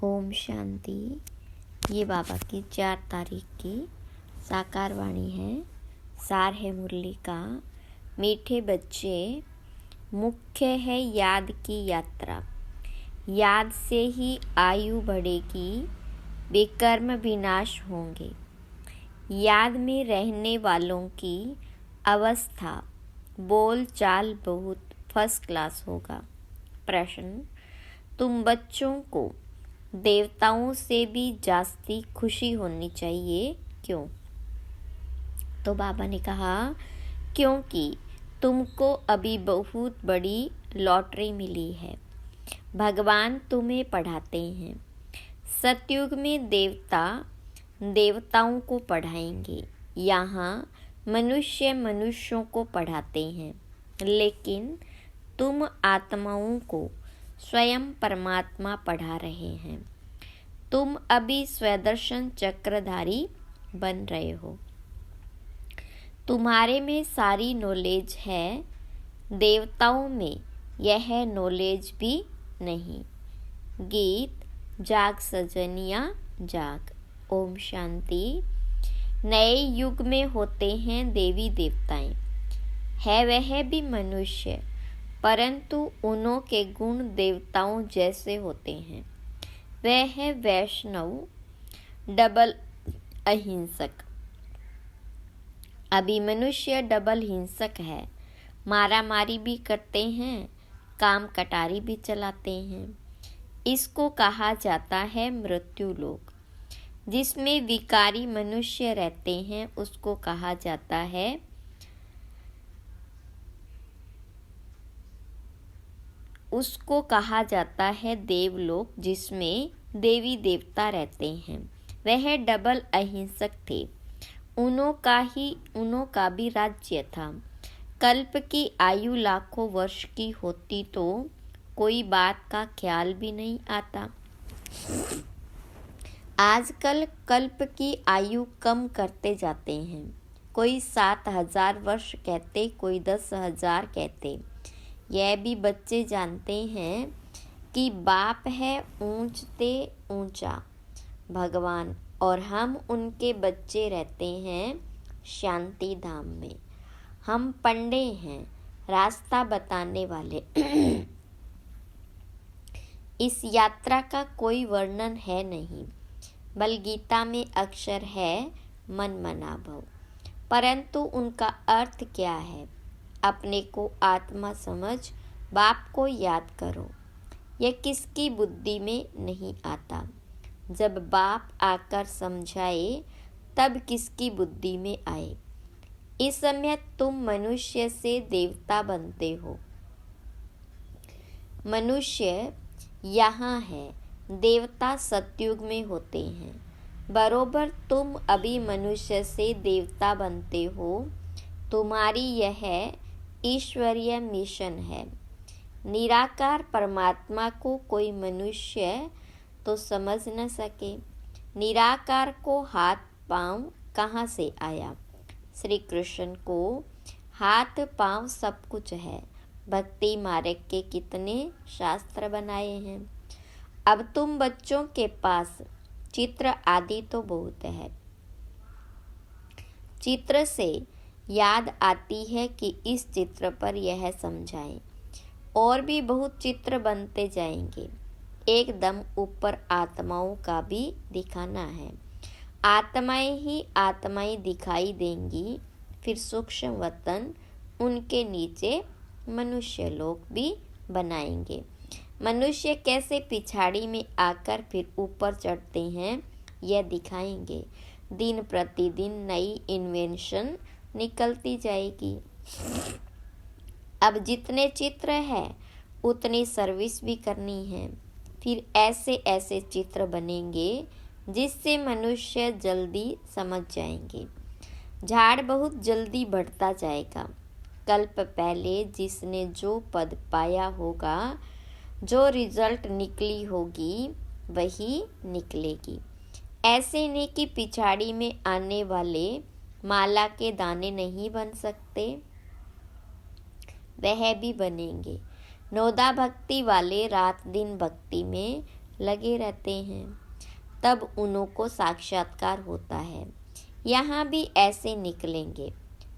ओम शांति। ये बाबा की 4 तारीख की साकार वाणी है। सार है मुरली का। मीठे बच्चे, मुख्य है याद की यात्रा। याद से ही आयु बढ़ेगी, विकर्म विनाश होंगे। याद में रहने वालों की अवस्था बोल चाल बहुत फर्स्ट क्लास होगा। प्रश्न: तुम बच्चों को देवताओं से भी जास्ती खुशी होनी चाहिए, क्यों? तो बाबा ने कहा, क्योंकि तुमको अभी बहुत बड़ी लॉटरी मिली है। भगवान तुम्हें पढ़ाते हैं। सतयुग में देवता देवताओं को पढ़ाएंगे। यहाँ मनुष्य मनुष्यों को पढ़ाते हैं, लेकिन तुम आत्माओं को स्वयं परमात्मा पढ़ा रहे हैं। तुम अभी स्वदर्शन चक्रधारी बन रहे हो। तुम्हारे में सारी नॉलेज है, देवताओं में यह नॉलेज भी नहीं। गीत जाग सजनिया जाग। ओम शांति। नए युग में होते हैं देवी देवताएं, है वह भी मनुष्य, परंतु उन्हों के गुण देवताओं जैसे होते हैं। वह है वैष्णव, डबल अहिंसक। अभी मनुष्य डबल हिंसक है, मारा मारी भी करते हैं, काम कटारी भी चलाते हैं। इसको कहा जाता है मृत्यु लोक। जिसमें विकारी मनुष्य रहते हैं उसको कहा जाता है देवलोक, जिसमें देवी देवता रहते हैं। वह डबल अहिंसक थे। उन्हों का भी राज्य था। कल्प की आयु लाखों वर्ष की होती तो कोई बात का ख्याल भी नहीं आता। आजकल कल्प की आयु कम करते जाते हैं। कोई 7,000 वर्ष कहते, कोई 10,000 कहते। यह भी बच्चे जानते हैं कि बाप है ऊंचते ऊंचा भगवान, और हम उनके बच्चे रहते हैं शांति धाम में। हम पंडे हैं, रास्ता बताने वाले। इस यात्रा का कोई वर्णन है नहीं, बल गीता में अक्षर है मन मना भव, परंतु उनका अर्थ क्या है? अपने को आत्मा समझ बाप को याद करो। यह किसकी बुद्धि में नहीं आता। जब बाप आकर समझाए तब किसकी बुद्धि में आए। इस समय तुम मनुष्य से देवता बनते हो। मनुष्य यहाँ है, देवता सतयुग में होते हैं। बरोबर तुम अभी मनुष्य से देवता बनते हो। तुम्हारी यह ईश्वरीय मिशन है। निराकार परमात्मा को कोई मनुष्य तो समझ न सके। निराकार को हाथ पांव कहाँ से आया? श्री कृष्ण को हाथ पांव सब कुछ है। भक्ति मार्ग के कितने शास्त्र बनाए हैं। अब तुम बच्चों के पास चित्र आदि तो बहुत है। चित्र से याद आती है कि इस चित्र पर यह समझाएं। और भी बहुत चित्र बनते जाएंगे। एकदम ऊपर आत्माओं का भी दिखाना है। आत्माएं ही आत्माएं दिखाई देंगी। फिर सूक्ष्म वतन, उनके नीचे मनुष्य लोक भी बनाएंगे। मनुष्य कैसे पिछाड़ी में आकर फिर ऊपर चढ़ते हैं, यह दिखाएंगे। दिन प्रतिदिन नई इन्वेंशन निकलती जाएगी। अब जितने चित्र है उतनी सर्विस भी करनी है। फिर ऐसे ऐसे चित्र बनेंगे जिससे मनुष्य जल्दी समझ जाएंगे। झाड़ बहुत जल्दी बढ़ता जाएगा। कल्प पहले जिसने जो पद पाया होगा, जो रिजल्ट निकली होगी, वही निकलेगी। ऐसे नहीं कि पिछाड़ी में आने वाले माला के दाने नहीं बन सकते, वह भी बनेंगे। नोदा भक्ति वाले रात दिन भक्ति में लगे रहते हैं, तब उन्हों को साक्षात्कार होता है। यहाँ भी ऐसे निकलेंगे,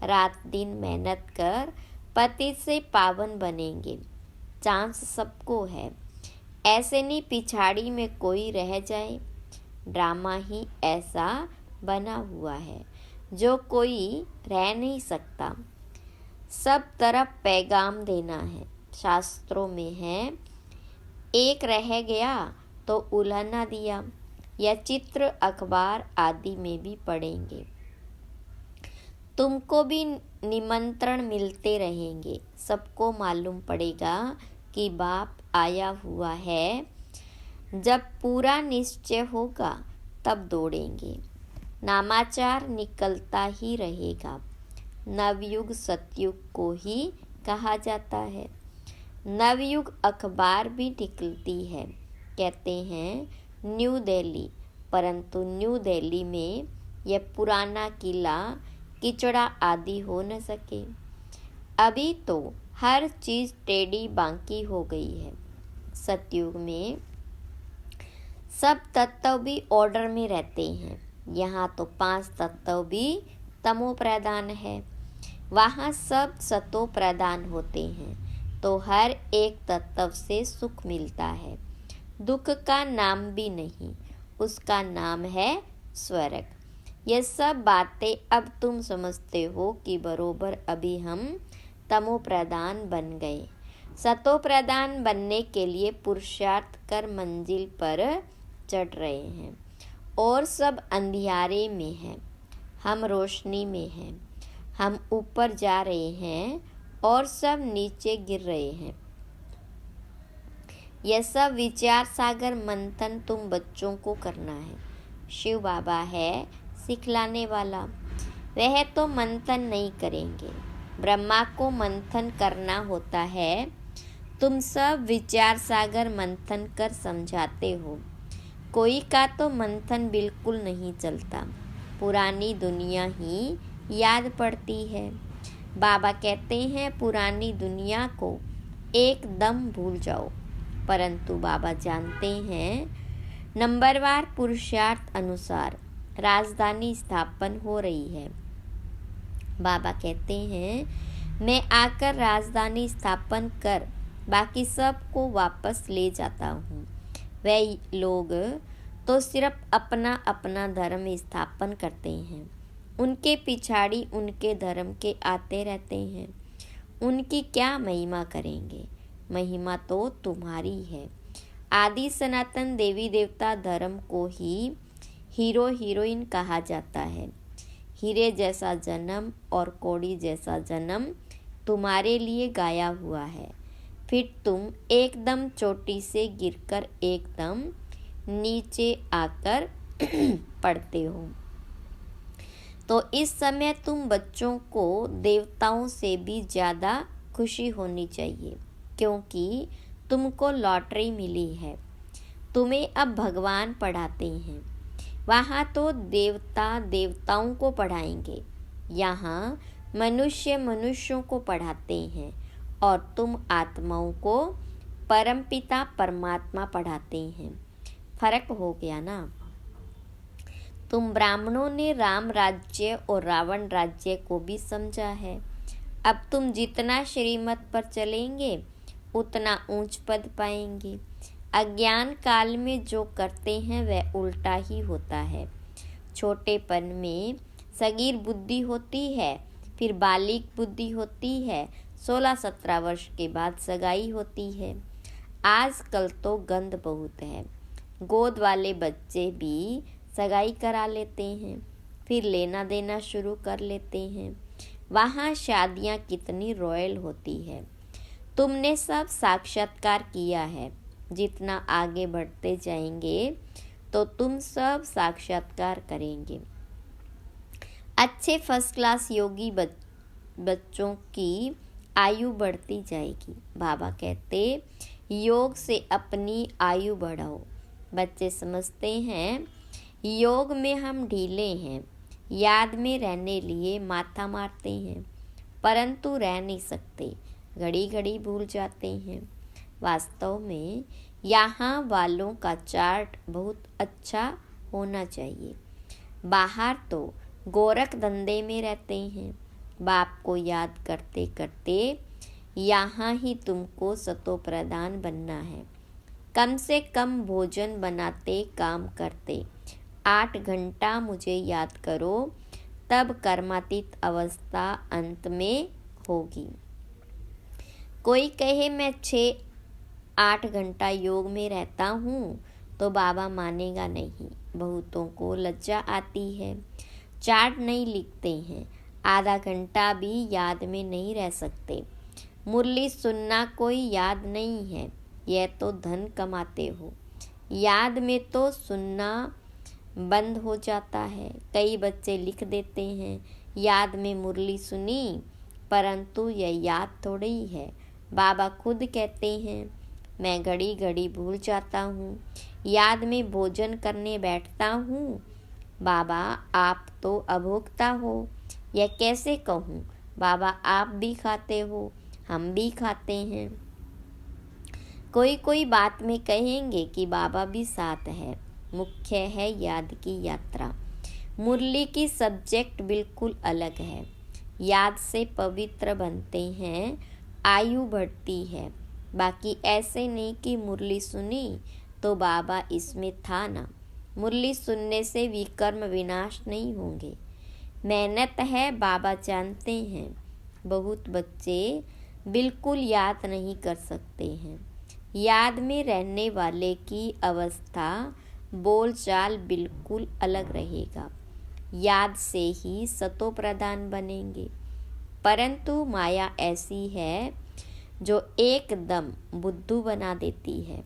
रात दिन मेहनत कर पति से पावन बनेंगे, चांस सबको है। ऐसे नहीं पिछाड़ी में कोई रह जाए, ड्रामा ही ऐसा बना हुआ है जो कोई रह नहीं सकता। सब तरफ पैगाम देना है, शास्त्रों में है, एक रह गया तो उल्हना दिया। यह चित्र अखबार आदि में भी पढ़ेंगे। तुमको भी निमंत्रण मिलते रहेंगे, सबको मालूम पड़ेगा कि बाप आया हुआ है। जब पूरा निश्चय होगा तब दौड़ेंगे, नामाचार निकलता ही रहेगा। नवयुग सतयुग को ही कहा जाता है। नवयुग अखबार भी निकलती है, कहते हैं न्यू दिल्ली, परंतु न्यू दिल्ली में यह पुराना किला किचड़ा आदि हो न सके। अभी तो हर चीज टेढ़ी बांकी हो गई है। सतयुग में सब तत्व भी ऑर्डर में रहते हैं, यहाँ तो 5 तत्व भी तमो प्रधान है। वहाँ सब सतो प्रधान होते हैं, तो हर एक तत्व से सुख मिलता है। दुख का नाम भी नहीं, उसका नाम है स्वर्ग। ये सब बातें अब तुम समझते हो कि बरोबर अभी हम तमो प्रधान बन गए। सतो प्रधान बनने के लिए पुरुषार्थ कर मंजिल पर चढ़ रहे हैं, और सब अंधियारे में हैं, हम रोशनी में हैं। हम ऊपर जा रहे हैं और सब नीचे गिर रहे हैं। यह सब विचार सागर मंथन तुम बच्चों को करना है। शिव बाबा है सिखलाने वाला, वह तो मंथन नहीं करेंगे, ब्रह्मा को मंथन करना होता है। तुम सब विचार सागर मंथन कर समझाते हो, कोई का तो मंथन बिल्कुल नहीं चलता, पुरानी दुनिया ही याद पड़ती है। बाबा कहते हैं पुरानी दुनिया को एकदम भूल जाओ, परंतु बाबा जानते हैं नंबरवार पुरुषार्थ अनुसार राजधानी स्थापन हो रही है। बाबा कहते हैं मैं आकर राजधानी स्थापन कर बाकी सब को वापस ले जाता हूँ। वह लोग तो सिर्फ अपना अपना धर्म स्थापन करते हैं, उनके पिछाड़ी उनके धर्म के आते रहते हैं। उनकी क्या महिमा करेंगे? महिमा तो तुम्हारी है। आदि सनातन देवी देवता धर्म को ही हीरो हीरोइन कहा जाता है। हीरे जैसा जन्म और कौड़ी जैसा जन्म तुम्हारे लिए गाया हुआ है, फिर तुम एकदम चोटी से गिरकर एकदम नीचे आकर पड़ते हो। तो इस समय तुम बच्चों को देवताओं से भी ज़्यादा खुशी होनी चाहिए, क्योंकि तुमको लॉटरी मिली है। तुम्हें अब भगवान पढ़ाते हैं, वहाँ तो देवता देवताओं को पढ़ाएंगे, यहाँ मनुष्य मनुष्यों को पढ़ाते हैं, और तुम आत्माओं को परमपिता परमात्मा पढ़ाते हैं। फर्क हो गया ना? तुम ब्राह्मणों ने राम राज्य और रावण राज्य को भी समझा है। अब तुम जितना श्रीमत पर चलेंगे उतना ऊंच पद पाएंगे। अज्ञान काल में जो करते हैं वह उल्टा ही होता है। छोटेपन में सगीर बुद्धि होती है, फिर बालिक बुद्धि होती है, 16-17 वर्ष के बाद सगाई होती है। आजकल तो गंद बहुत है, गोद वाले बच्चे भी सगाई करा लेते हैं, फिर लेना देना शुरू कर लेते हैं। वहाँ शादियाँ कितनी रॉयल होती है। तुमने सब साक्षात्कार किया है, जितना आगे बढ़ते जाएंगे तो तुम सब साक्षात्कार करेंगे। अच्छे फर्स्ट क्लास योगी बच्चों की आयु बढ़ती जाएगी। बाबा कहते योग से अपनी आयु बढ़ाओ। बच्चे समझते हैं योग में हम ढीले हैं, याद में रहने लिए माथा मारते हैं, परंतु रह नहीं सकते, घड़ी घड़ी भूल जाते हैं। वास्तव में यहाँ वालों का चार्ट बहुत अच्छा होना चाहिए। बाहर तो गोरख धंधे में रहते हैं। बाप को याद करते करते यहाँ ही तुमको सतोप्रधान बनना है। कम से कम भोजन बनाते काम करते 8 घंटा मुझे याद करो, तब कर्मातीत अवस्था अंत में होगी। कोई कहे मैं 6-8 घंटा योग में रहता हूँ तो बाबा मानेगा नहीं। बहुतों को लज्जा आती है, चार्ट नहीं लिखते हैं, आधा घंटा भी याद में नहीं रह सकते। मुरली सुनना कोई याद नहीं है, यह तो धन कमाते हो। याद में तो सुनना बंद हो जाता है। कई बच्चे लिख देते हैं, याद में मुरली सुनी, परंतु यह याद थोड़ी है। बाबा खुद कहते हैं, मैं घड़ी घड़ी भूल जाता हूँ, याद में भोजन करने बैठता हूँ। बाबा आप तो अभोक्ता हो, यह कैसे कहूँ। बाबा आप भी खाते हो, हम भी खाते हैं। कोई कोई बात में कहेंगे कि बाबा भी साथ है। मुख्य है याद की यात्रा। मुरली की सब्जेक्ट बिल्कुल अलग है। याद से पवित्र बनते हैं, आयु बढ़ती है। बाकी ऐसे नहीं कि मुरली सुनी तो बाबा इसमें था ना। मुरली सुनने से विकर्म विनाश नहीं होंगे। मेहनत है, बाबा जानते हैं। बहुत बच्चे बिल्कुल याद नहीं कर सकते हैं। याद में रहने वाले की अवस्था बोलचाल बिल्कुल अलग रहेगा। याद से ही सतोप्रधान बनेंगे। परंतु माया ऐसी है जो एकदम बुद्धू बना देती है।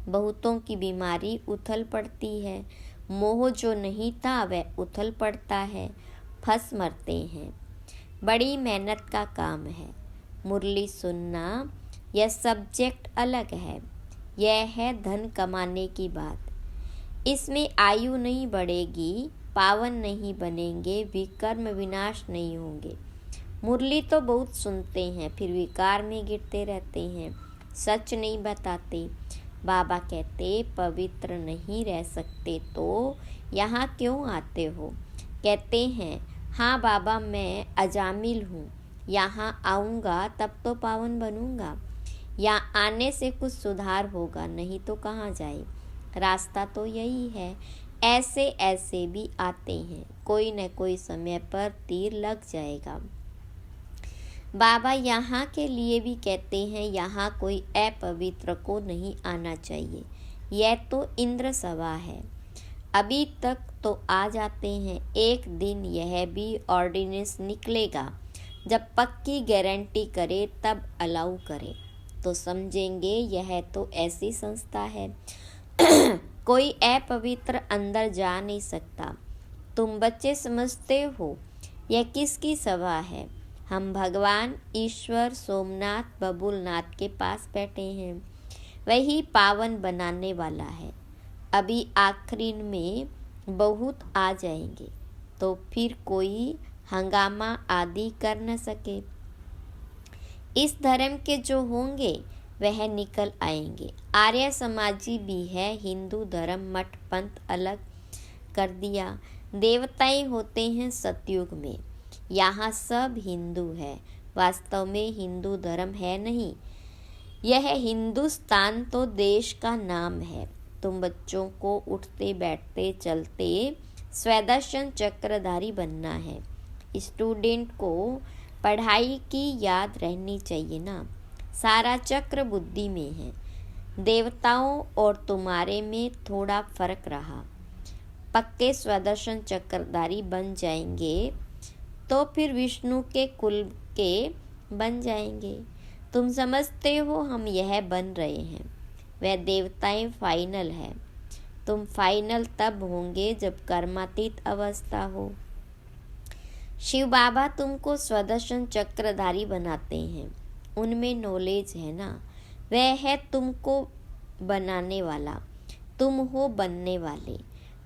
बहुतों की बीमारी उथल पड़ती है। मोह जो नहीं था वह उथल पड़ता है, फंस मरते हैं। बड़ी मेहनत का काम है। मुरली सुनना यह सब्जेक्ट अलग है। यह है धन कमाने की बात। इसमें आयु नहीं बढ़ेगी, पावन नहीं बनेंगे, विकर्म विनाश नहीं होंगे। मुरली तो बहुत सुनते हैं, फिर विकार में गिरते रहते हैं, सच नहीं बताते। बाबा कहते पवित्र नहीं रह सकते तो यहाँ क्यों आते हो। कहते हैं हाँ बाबा मैं अजामिल हूँ, यहाँ आऊँगा तब तो पावन बनूँगा। यहाँ आने से कुछ सुधार होगा, नहीं तो कहाँ जाए। रास्ता तो यही है। ऐसे ऐसे भी आते हैं, कोई न कोई समय पर तीर लग जाएगा। बाबा यहाँ के लिए भी कहते हैं यहाँ कोई अपवित्र को नहीं आना चाहिए। यह तो इंद्र सभा है। अभी तक तो आ जाते हैं, एक दिन यह भी ऑर्डिनेंस निकलेगा। जब पक्की गारंटी करे तब अलाउ करे तो समझेंगे यह तो ऐसी संस्था है कोई अपवित्र अंदर जा नहीं सकता। तुम बच्चे समझते हो यह किसकी सभा है। हम भगवान ईश्वर सोमनाथ बबुलनाथ के पास बैठे हैं। वही पावन बनाने वाला है। अभी आखिरी में बहुत आ जाएंगे तो फिर कोई हंगामा आदि कर न सके। इस धर्म के जो होंगे वह निकल आएंगे। आर्य समाजी भी है। हिंदू धर्म मठ पंथ अलग कर दिया। देवताएं होते हैं सतयुग में। यहाँ सब हिंदू है। वास्तव में हिंदू धर्म है नहीं। यह हिंदुस्तान तो देश का नाम है। तुम बच्चों को उठते बैठते चलते स्वदर्शन चक्रधारी बनना है। स्टूडेंट को पढ़ाई की याद रहनी चाहिए ना। सारा चक्र बुद्धि में है। देवताओं और तुम्हारे में थोड़ा फर्क रहा। पक्के स्वदर्शन चक्रधारी बन जाएंगे तो फिर विष्णु के कुल के बन जाएंगे। तुम समझते हो हम यह बन रहे हैं। वह देवताएं फाइनल है। तुम फाइनल तब होंगे जब कर्मातीत अवस्था हो। शिव बाबा तुमको स्वदर्शन चक्रधारी बनाते हैं। उनमें नॉलेज है ना। वह है तुमको बनाने वाला। तुम हो बनने वाले।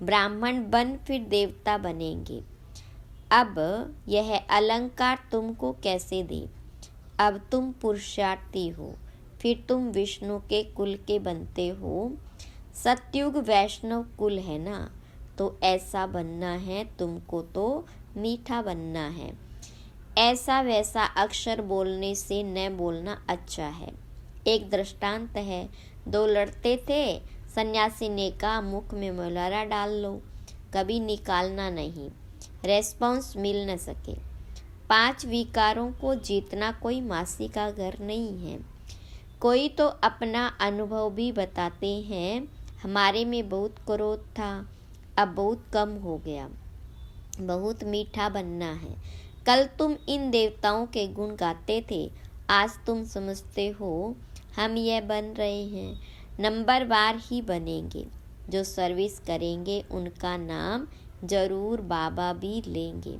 ब्राह्मण बन फिर देवता बनेंगे। अब यह अलंकार तुमको कैसे दे। अब तुम पुरुषार्थी हो, फिर तुम विष्णु के कुल के बनते हो। सतयुग वैष्णव कुल है ना, तो ऐसा बनना है तुमको, तो मीठा बनना है। ऐसा वैसा अक्षर बोलने से न बोलना अच्छा है। एक दृष्टांत है, दो लड़ते थे, सन्यासी ने कहा मुख में मोलारा डाल लो, कभी निकालना नहीं, रेस्पॉन्स मिल न सके। 5 विकारों को जीतना कोई मासी का घर नहीं है। कोई तो अपना अनुभव भी बताते हैं, हमारे में बहुत क्रोध था, अब बहुत कम हो गया, बहुत मीठा बनना है। कल तुम इन देवताओं के गुण गाते थे, आज तुम समझते हो हम यह बन रहे हैं, नंबरवार ही बनेंगे। जो सर्विस करेंगे उनका नाम जरूर बाबा भी लेंगे।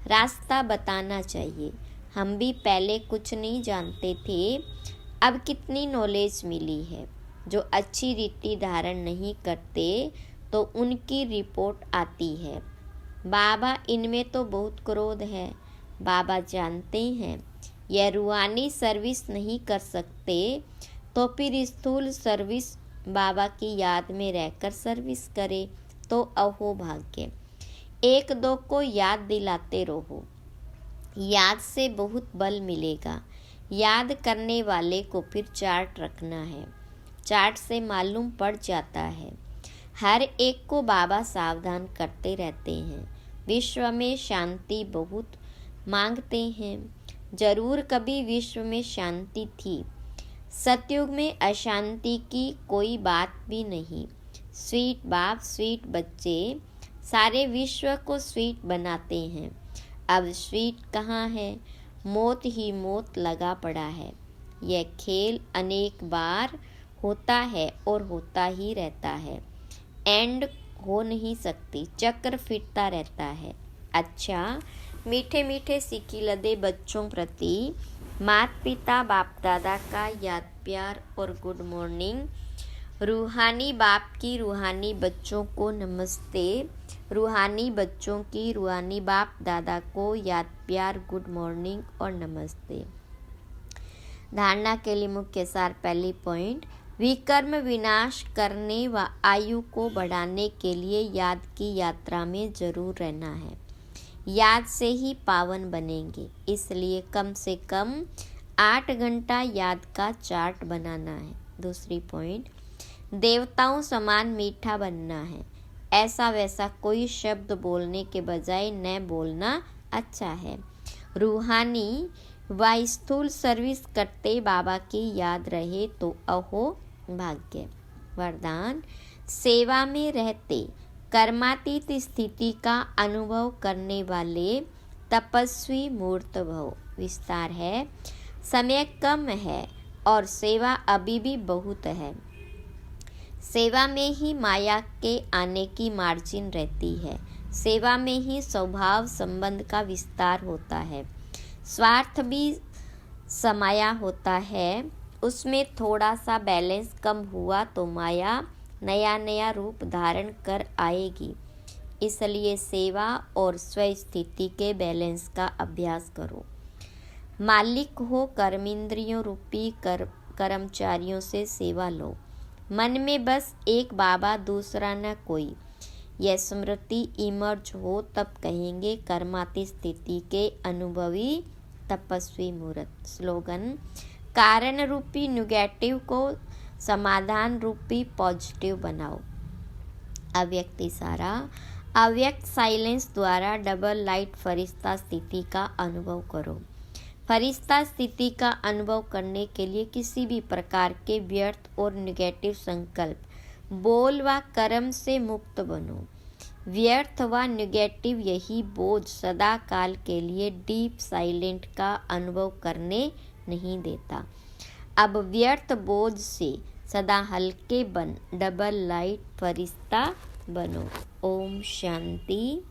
रास्ता बताना चाहिए। हम भी पहले कुछ नहीं जानते थे, अब कितनी नॉलेज मिली है। जो अच्छी रीति धारण नहीं करते तो उनकी रिपोर्ट आती है, बाबा इनमें तो बहुत क्रोध है। बाबा जानते हैं यह रूहानी सर्विस नहीं कर सकते, तो फिर स्थूल सर्विस बाबा की याद में रहकर सर्विस करे तो अहो भाग्य। 1-2 को याद दिलाते रहो, याद से बहुत बल मिलेगा। याद करने वाले को फिर चार्ट रखना है, चार्ट से मालूम पड़ जाता है। हर एक को बाबा सावधान करते रहते हैं। विश्व में शांति बहुत मांगते हैं, जरूर कभी विश्व में शांति थी। सतयुग में अशांति की कोई बात भी नहीं। स्वीट बाप स्वीट बच्चे सारे विश्व को स्वीट बनाते हैं। अब स्वीट कहाँ है, मौत ही मौत लगा पड़ा है। यह खेल अनेक बार होता है और होता ही रहता है, एंड हो नहीं सकती, चक्र फिरता रहता है। अच्छा, मीठे मीठे सिकिलदे बच्चों प्रति माता पिता बाप दादा का याद प्यार और गुड मॉर्निंग। रूहानी बाप की रूहानी बच्चों को नमस्ते, रूहानी बच्चों की रूहानी बाप दादा को याद प्यार गुड मॉर्निंग और नमस्ते। धारणा के लिए मुख्य सार। पहली पॉइंट, विकर्म विनाश करने व आयु को बढ़ाने के लिए याद की यात्रा में जरूर रहना है। याद से ही पावन बनेंगे, इसलिए कम से कम 8 घंटा याद का चार्ट बनाना है। दूसरी पॉइंट, देवताओं समान मीठा बनना है। ऐसा वैसा कोई शब्द बोलने के बजाय न बोलना अच्छा है। रूहानी व स्थूल सर्विस करते बाबा की याद रहे तो अहो भाग्य। वरदान, सेवा में रहते कर्मातीत स्थिति का अनुभव करने वाले तपस्वी मूर्त भव। विस्तार है, समय कम है और सेवा अभी भी बहुत है। सेवा में ही माया के आने की मार्जिन रहती है। सेवा में ही स्वभाव संबंध का विस्तार होता है। स्वार्थ भी समाया होता है, उसमें थोड़ा सा बैलेंस कम हुआ तो माया नया नया रूप धारण कर आएगी। इसलिए सेवा और स्वस्थिति के बैलेंस का अभ्यास करो। मालिक हो कर्मेंद्रियों रूपी कर्मचारियों से सेवा लो। मन में बस एक बाबा, दूसरा न कोई। यह स्मृति इमर्ज हो तब कहेंगे कर्मातीत स्थिति के अनुभवी तपस्वी मूर्त। स्लोगन, कारण रूपी नेगेटिव को समाधान रूपी पॉजिटिव बनाओ। अव्यक्त इशारा, अव्यक्त साइलेंस द्वारा डबल लाइट फरिश्ता स्थिति का अनुभव करो। फरिश्ता स्थिति का अनुभव करने के लिए किसी भी प्रकार के व्यर्थ और नेगेटिव संकल्प, बोल व कर्म से मुक्त बनो। व्यर्थ व नेगेटिव यही बोझ सदा काल के लिए डीप साइलेंट का अनुभव करने नहीं देता। अब व्यर्थ बोझ से सदा हल्के बन डबल लाइट फरिश्ता बनो। ओम शांति।